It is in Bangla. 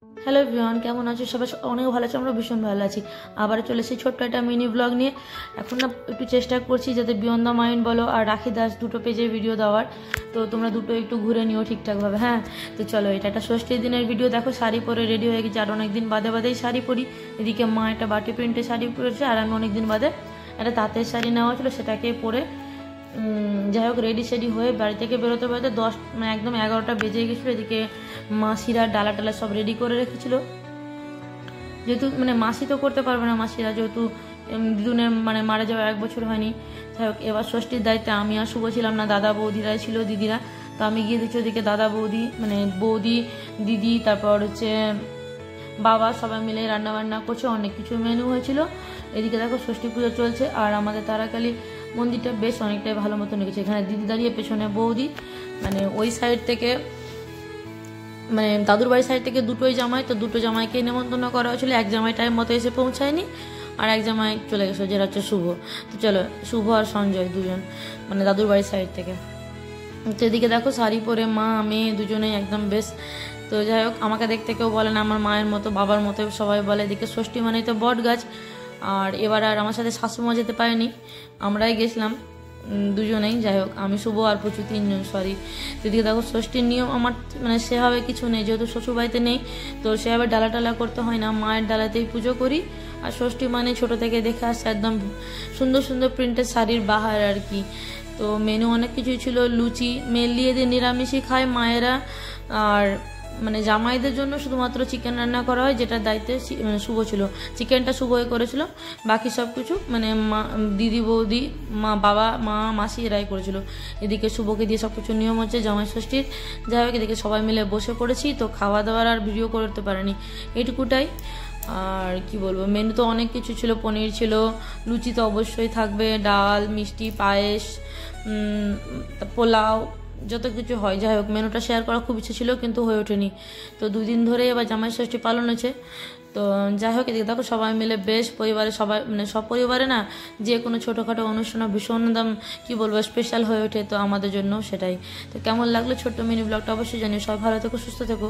হ্যালো এভরিওয়ান, কেমন আছো সবাই? অনেক ভালো আছি, আমরা ভীষণ ভালো আছি। আবার চলে এসেছি ছোট্ট একটা মিনি ব্লগ নিয়ে। এখন না একটু চেষ্টা করছি যাতে বিয়ন্ড দ্য মাইন্ড বলো আর রাখি দাস দুটো পেজে ভিডিও দেওয়ার, তো তোমরা দুটো একটু ঘুরে নিও ঠিকঠাকভাবে। হ্যাঁ, তো চলো, এটা একটা ষষ্ঠীর দিনের ভিডিও। দেখো শাড়ি পরে রেডি হয়ে গেছি, আর অনেকদিন বাদেই শাড়ি পরি। এদিকে মা একটা বাটি প্রিন্টের শাড়ি পরেছে, আর আমি অনেকদিন বাদে একটা তাঁতের শাড়ি নেওয়া ছিল, সেটাকে পরে যাই হোক রেডি সেডি হয়ে বাড়ি থেকে বেরোতে বেরোতে একদম 11টা বেজে গেছিলো। এদিকে মাসিরা ডালা টালা সব রেডি করে রেখেছিল, যেহেতু মাসি তো করতে পারবে না, মাসিরা যেহেতু দিদুনের মারা যাওয়া 1 বছর হয়নি। যাই হোক এবার ষষ্ঠীর দায়িত্বে আমি আর শুভ ছিলাম না, দাদা বৌদিরাই ছিল, দিদিরা। তো আমি গিয়ে দিচ্ছি ওদিকে দাদা বৌদি বৌদি দিদি, তারপর হচ্ছে বাবা, সবাই মিলে রান্নাবান্না করছে, অনেক কিছু মেনু হয়েছিল। এদিকে দেখো ষষ্ঠী পুজো চলছে, আর আমাদের তারাকালী মন্দিরটা বেশ অনেকটাই ভালো মতো লেগেছে। এখানে দিদি দাঁড়িয়ে, পেছনে বৌদি, ওই সাইড থেকে দাদুর বাড়ির সাইড থেকে দুটোই জামাই, তো দুটো জামাইকে নেমন্তন্ন করা হয়েছিল। এক জামাই টাইম মতো এসে পৌঁছায়নি, আর এক জামাই চলে গেছে, যেটা হচ্ছে শুভ। তো চলো, শুভ আর সঞ্জয় দুজন দাদুর বাড়ির সাইড থেকে। তো এদিকে দেখো শাড়ি পরে মা মেয়ে দুজনেই একদম বেশ। তো যাই হোক, আমাকে দেখতে কেউ বলে না আমার মায়ের মতো, বাবার মতো সবাই বলে। এদিকে ষষ্ঠী মানেই তো বট গাছ, আর এবার আর আমার সাথে শাশুড়িমা যেতে পারেনি, আমরাই গেছিলাম দুজনেই। যাই হোক, আমি শুভ আর প্রচুর 3জন, সরি। এদিকে দেখো ষষ্ঠীর নিয়ম আমার সেভাবে কিছু নেই, যেহেতু শ্বশুরবাড়িতে নেই, তো সেভাবে ডালা টালা করতে হয় না, মায়ের ডালাতেই পুজো করি। আর ষষ্ঠী মানে ছোটো থেকে দেখে আসছে একদম সুন্দর সুন্দর প্রিন্টের শাড়ির বাহার আর কি। তো মেনু অনেক কিছুই ছিল, লুচি, মেনলি এদের নিরামিষই খায় মায়েরা, আর জামাইদের জন্য শুধুমাত্র চিকেন রান্না করা হয়, যেটা দায়িত্বে শুভ ছিল। চিকেনটা শুভই করেছিল, বাকি সব কিছু মা দিদি বৌদি মা বাবা মা মাসি এরাই করেছিল। এদিকে শুভকে দিয়ে সব কিছু নিয়ম হচ্ছে জামাই ষষ্ঠীর। যাই হোক, এদিকে সবাই মিলে বসে পড়েছি, তো খাওয়া দাওয়ার আর ভিডিও করতে পারিনি, এইটুকুটাই। আর কি বলবো, মেনু তো অনেক কিছু ছিল, পনির ছিল, লুচি তো অবশ্যই থাকবে, ডাল, মিষ্টি, পায়েস, পোলাও, যত কিছু হয়। যাই হোক, মেনুটা শেয়ার করা খুব ইচ্ছে ছিল, কিন্তু হয়ে ওঠেনি। তো 2 দিন ধরে এবার জামাই ষষ্ঠী পালন হয়েছে। তো যাই হোক, এদিকে দেখো সবাই মিলে বেশ পরিবারে সবাই সব পরিবারে না যে কোনো ছোটোখাটো অনুষ্ঠান ভীষণ কি বলবো স্পেশাল হয়ে ওঠে, তো আমাদের জন্য সেটাই। তো কেমন লাগলো ছোট্ট মিনি ব্লগটা অবশ্যই জানিও। সবাই ভালো থেকো, সুস্থ থেকো।